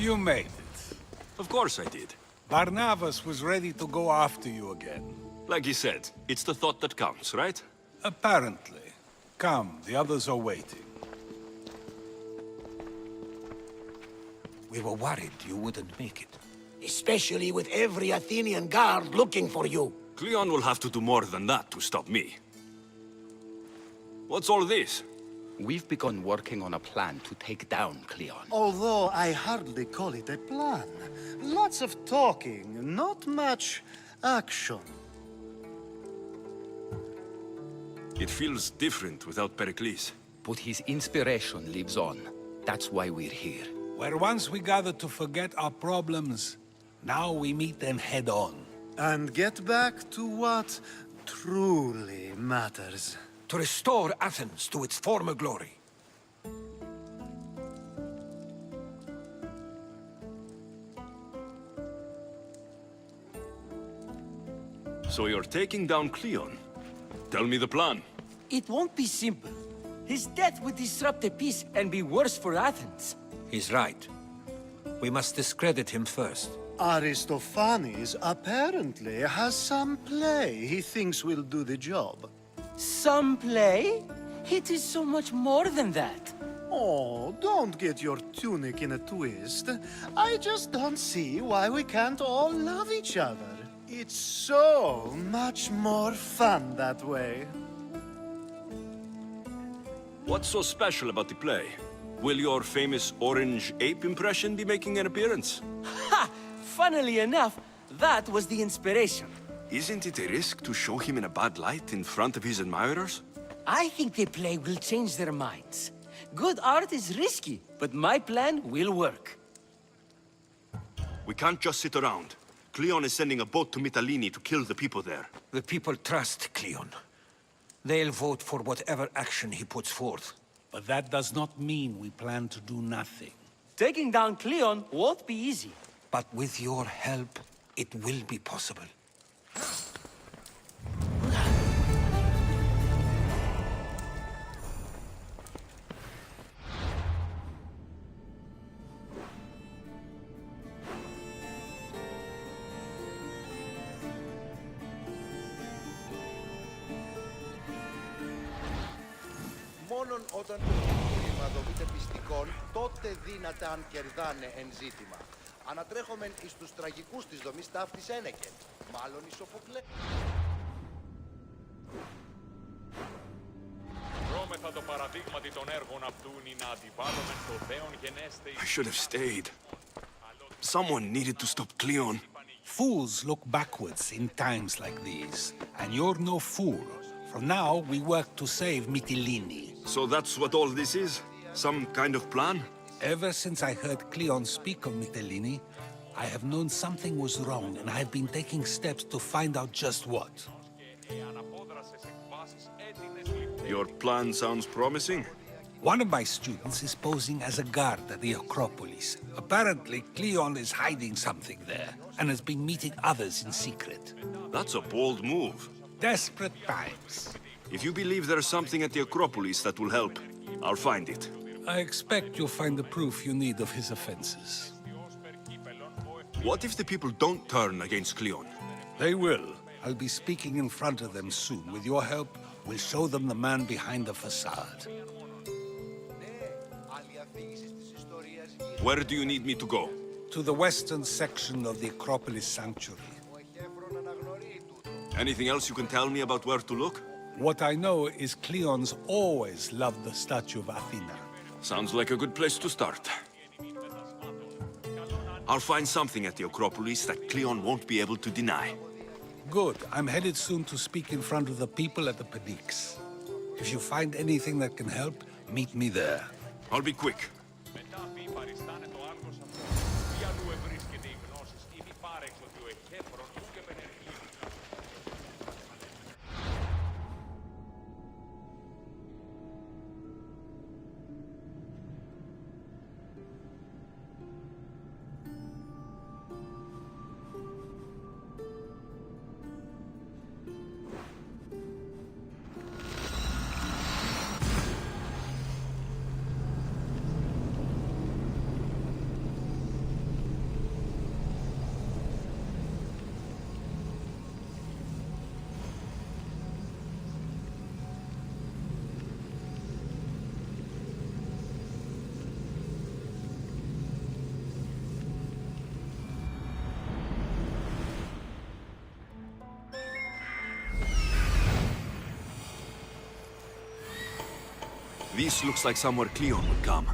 You made it. Of course I did. Barnabas was ready to go after you again. Like he said, it's the thought that counts, right? Apparently. Come, the others are waiting. We were worried you wouldn't make it. Especially with every Athenian guard looking for you. Cleon will have to do more than that to stop me. What's all this? We've begun working on a plan to take down Cleon. Although I hardly call it a plan. Lots of talking, not much action. It feels different without Pericles. But his inspiration lives on. That's why we're here. Where once we gathered to forget our problems, now we meet them head on. And get back to what truly matters. To restore Athens to its former glory. So you're taking down Cleon? Tell me the plan. It won't be simple. His death would disrupt the peace and be worse for Athens. He's right. We must discredit him first. Aristophanes apparently has some play he thinks will do the job. Some play? It is so much more than that. Oh, don't get your tunic in a twist. I just don't see why we can't all love each other. It's so much more fun that way. What's so special about the play? Will your famous orange ape impression be making an appearance? Ha! Funnily enough, that was the inspiration. Isn't it a risk to show him in a bad light in front of his admirers? I think the play will change their minds. Good art is risky, but my plan will work. We can't just sit around. Cleon is sending a boat to Mytilene to kill the people there. The people trust Cleon. They'll vote for whatever action he puts forth. But that does not mean we plan to do nothing. Taking down Cleon won't be easy. But with your help, it will be possible. Μόνον όταν το επιχείρημα δομείται πιστικών, τότε δύναται αν κερδάνε εν ζήτημα. Ανατρέχομεν εις τους τραγικούς της δομής ταύτης ένεκεν. Μάλλον εις Σοφοκλέ. Δρόμεθα το παραδείγματι των έργων αυτούν ή να αντιβάλλομεν το δέον γενέστε. I should have stayed. Someone needed to stop Cleon. Fools look backwards in times like these, and you're no fool. From now, we work to save Mytilene. So that's what all this is? Some kind of plan? Ever since I heard Cleon speak of Mytilene, I have known something was wrong, and I have been taking steps to find out just what. Your plan sounds promising. One of my students is posing as a guard at the Acropolis. Apparently, Cleon is hiding something there, and has been meeting others in secret. That's a bold move. Desperate times. If you believe there's something at the Acropolis that will help, I'll find it. I expect you'll find the proof you need of his offenses. What if the people don't turn against Cleon? They will. I'll be speaking in front of them soon. With your help, we'll show them the man behind the facade. Where do you need me to go? To the western section of the Acropolis Sanctuary. Anything else you can tell me about where to look? What I know is Cleon's always loved the statue of Athena. Sounds like a good place to start. I'll find something at the Acropolis that Cleon won't be able to deny. Good. I'm headed soon to speak in front of the people at the Pnyx. If you find anything that can help, meet me there. I'll be quick. This looks like somewhere Cleon would come.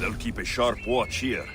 They'll keep a sharp watch here.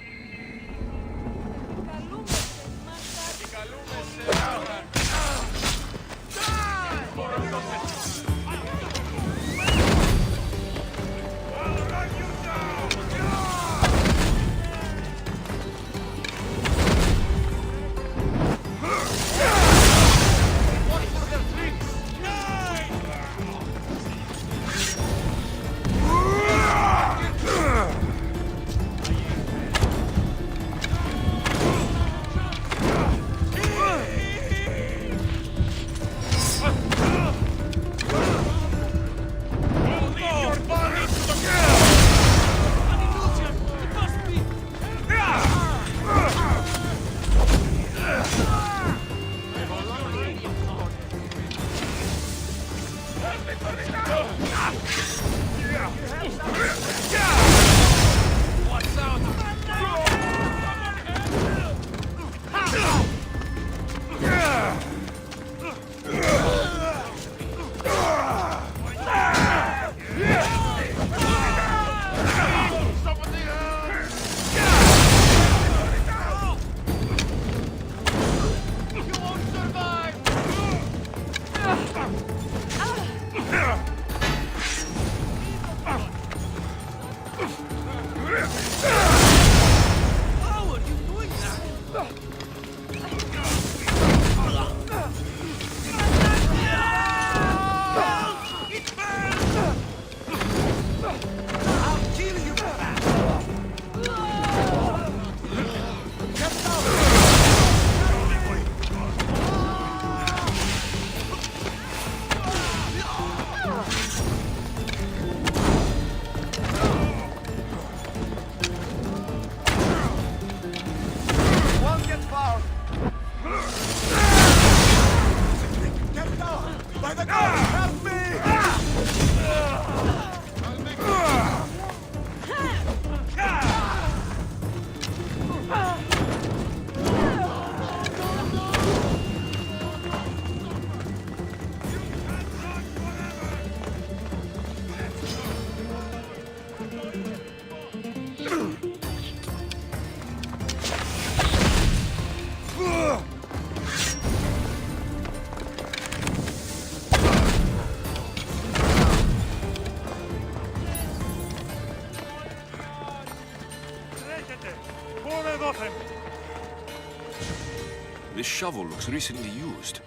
This shovel looks recently used.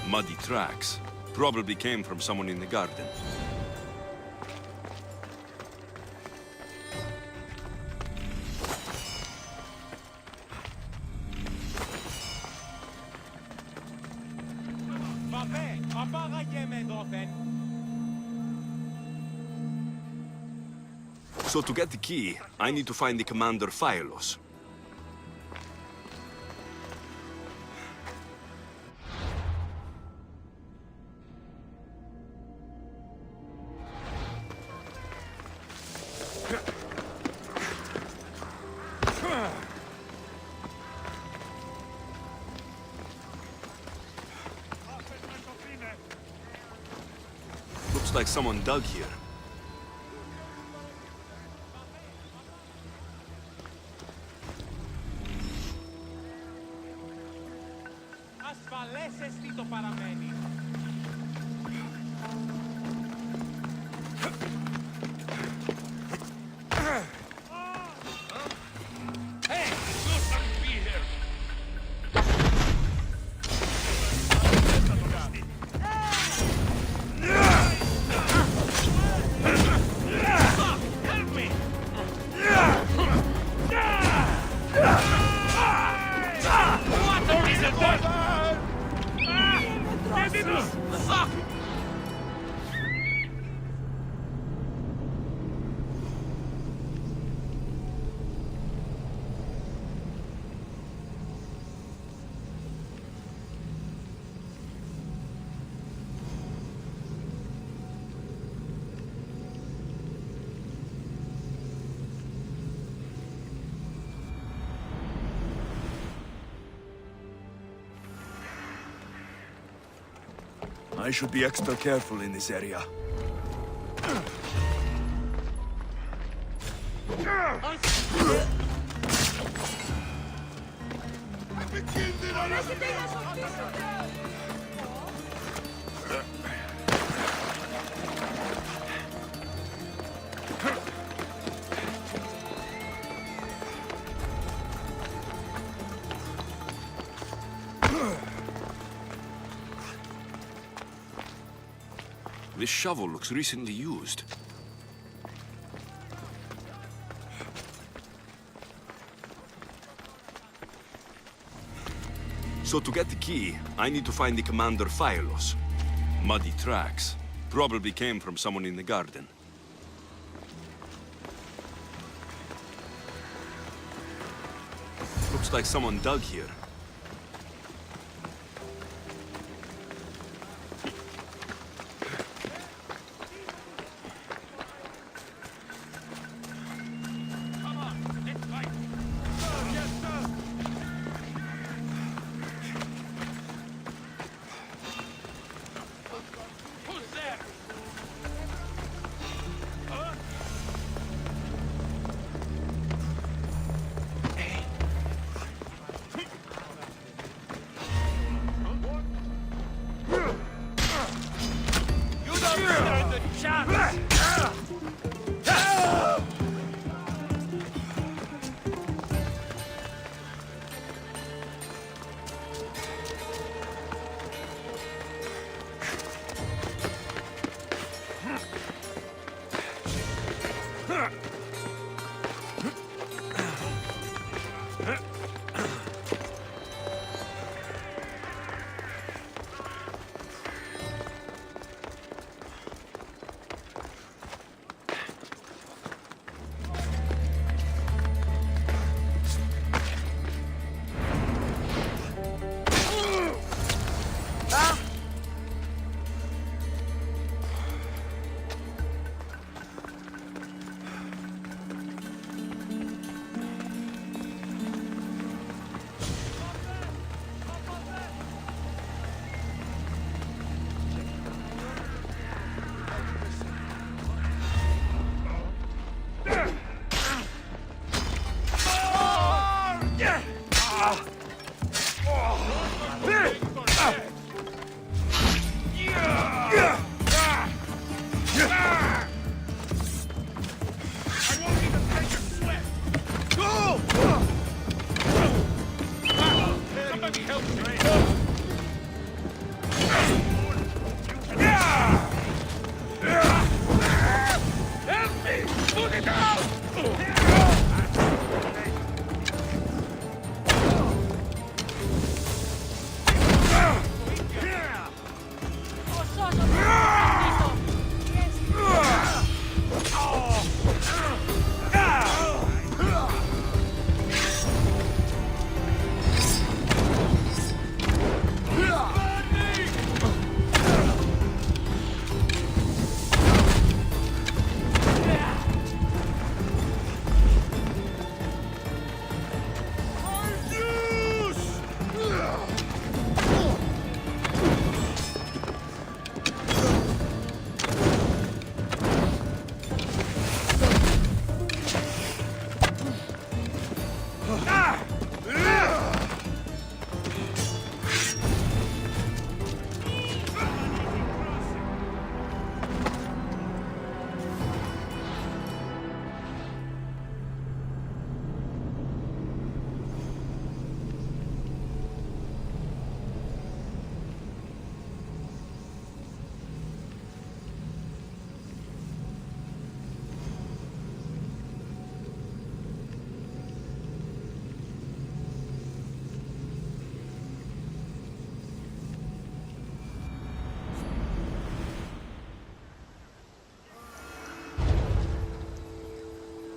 Muddy tracks. Probably came from someone in the garden. So to get the key, I need to find the commander Phylos. Looks like someone dug here. I should be extra careful in this area. This shovel looks recently used. So to get the key, I need to find the commander Phylos. Muddy tracks. Probably came from someone in the garden. Looks like someone dug here.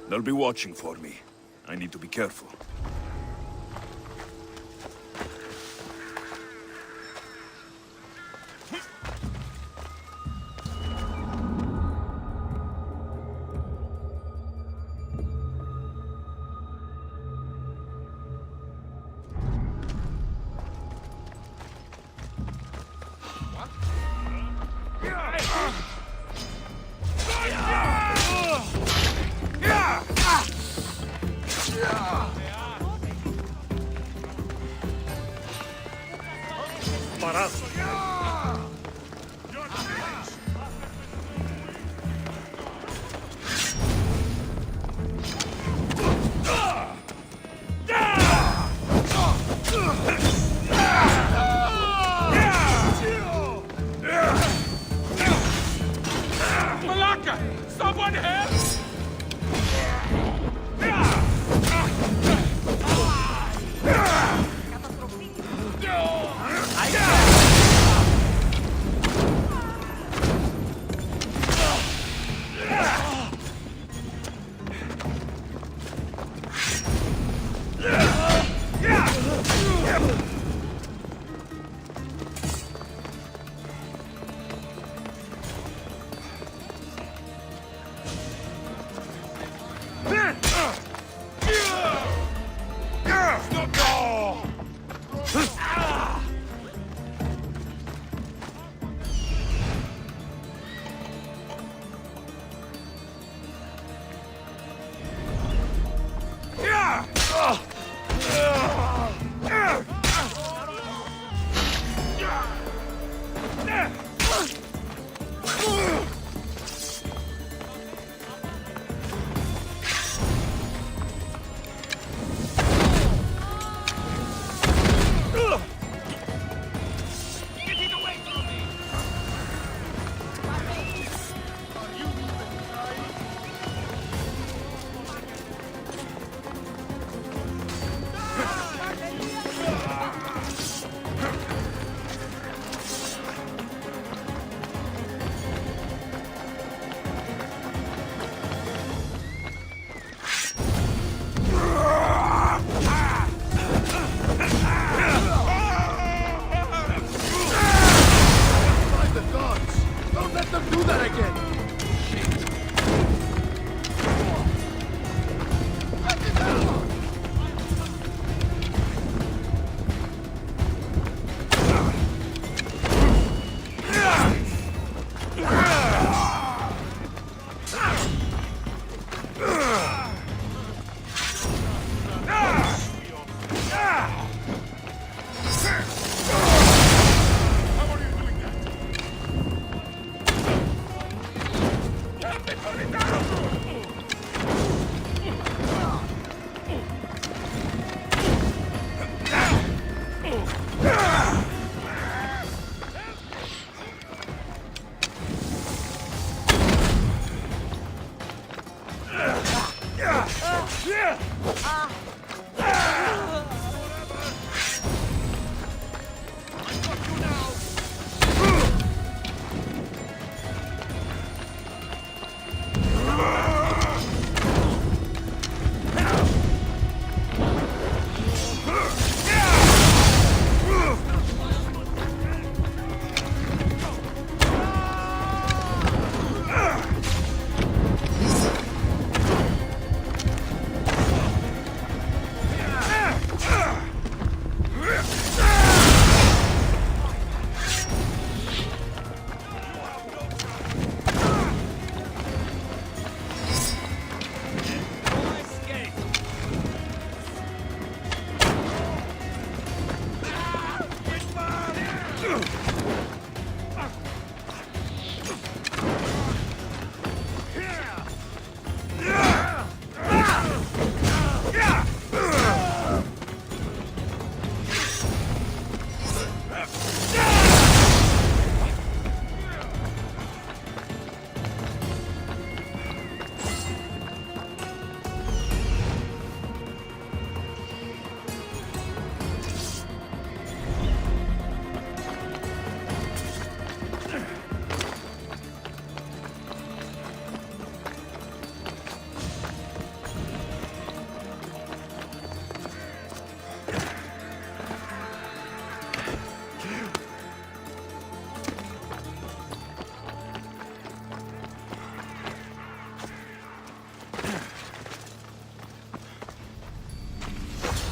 They'll be watching for me. I need to be careful. Someone help!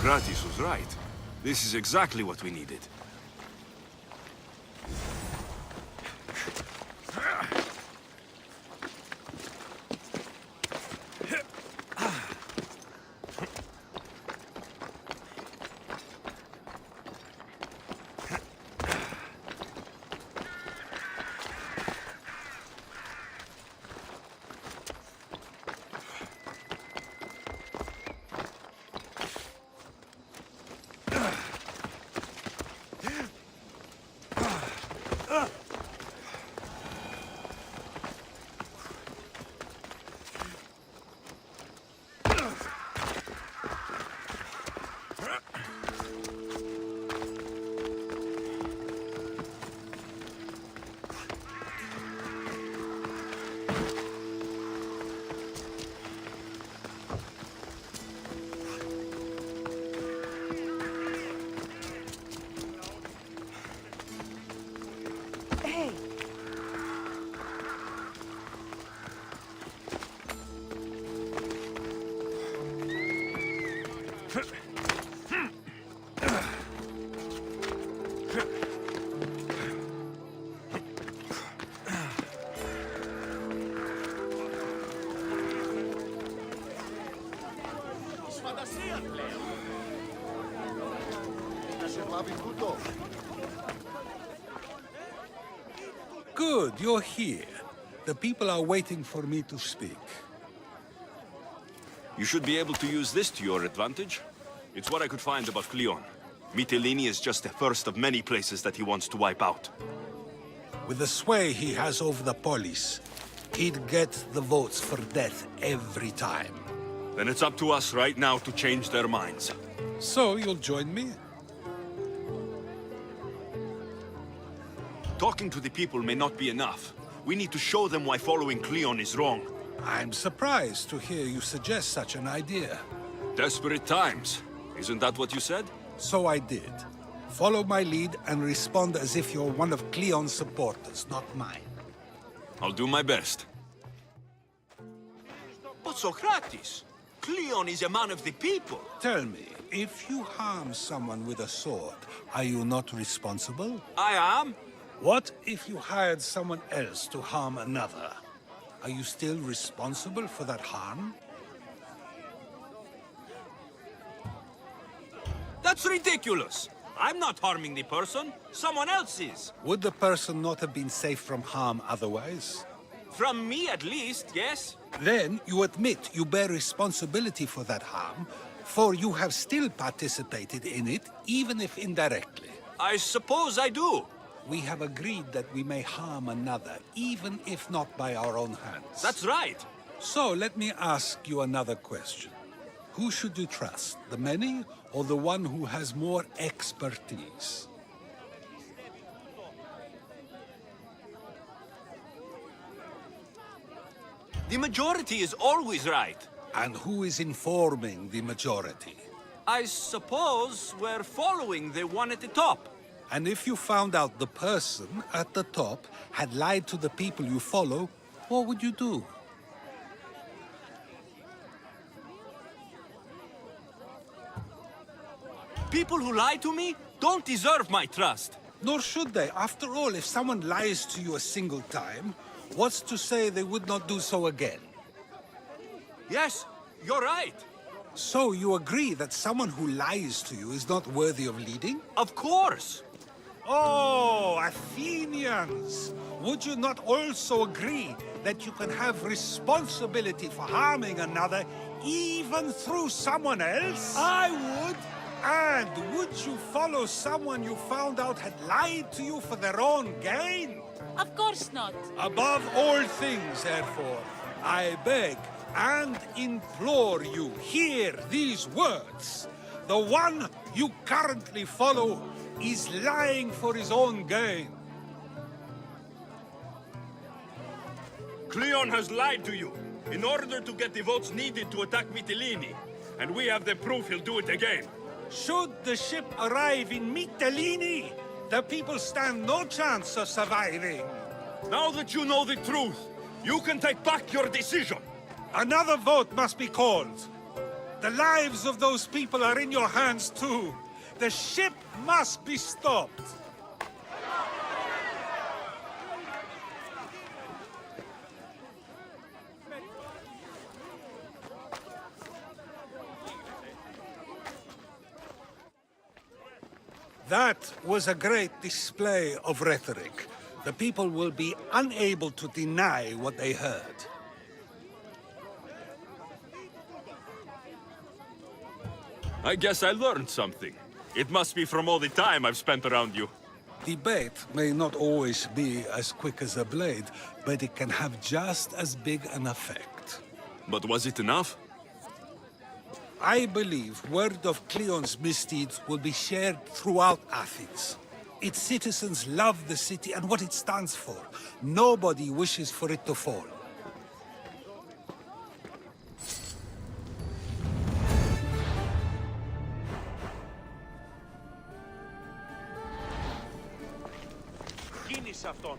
Gratis was right. This is exactly what we needed. Good, you're here. The people are waiting for me to speak. You should be able to use this to your advantage. It's what I could find about Cleon. Mytilene is just the first of many places that he wants to wipe out. With the sway he has over the police, he'd get the votes for death every time. Then it's up to us right now to change their minds. So you'll join me? Talking to the people may not be enough. We need to show them why following Cleon is wrong. I'm surprised to hear you suggest such an idea. Desperate times. Isn't that what you said? So I did. Follow my lead and respond as if you're one of Cleon's supporters, not mine. I'll do my best. But Socrates, Cleon is a man of the people. Tell me, if you harm someone with a sword, are you not responsible? I am. What if you hired someone else to harm another? Are you still responsible for that harm? That's ridiculous. I'm not harming the person. Someone else is. Would the person not have been safe from harm otherwise? From me, at least, yes? Then you admit you bear responsibility for that harm, for you have still participated in it, even if indirectly. I suppose I do. We have agreed that we may harm another, even if not by our own hands. That's right. So let me ask you another question. Who should you trust, the many or the one who has more expertise? The majority is always right. And who is informing the majority? I suppose we're following the one at the top. And if you found out the person at the top had lied to the people you follow, what would you do? People who lie to me don't deserve my trust. Nor should they. After all, if someone lies to you a single time, what's to say they would not do so again? Yes, you're right. So you agree that someone who lies to you is not worthy of leading? Of course. Oh, Athenians! Would you not also agree that you can have responsibility for harming another even through someone else? I would. And would you follow someone you found out had lied to you for their own gain? Of course not. Above all things, therefore, I beg and implore you, hear these words. The one you currently follow is lying for his own gain. Cleon has lied to you in order to get the votes needed to attack Mytilene. And we have the proof he'll do it again. Should the ship arrive in Mytilene, the people stand no chance of surviving. Now that you know the truth, you can take back your decision. Another vote must be called. The lives of those people are in your hands too. The ship must be stopped. That was a great display of rhetoric. The people will be unable to deny what they heard. I guess I learned something. It must be from all the time I've spent around you. Debate may not always be as quick as a blade, but it can have just as big an effect. But was it enough? I believe word of Cleon's misdeeds will be shared throughout Athens. Its citizens love the city and what it stands for. Nobody wishes for it to fall. Κίνησε αυτόν.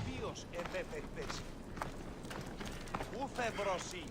Ποιος περιπέσει. Ου φευρώσει.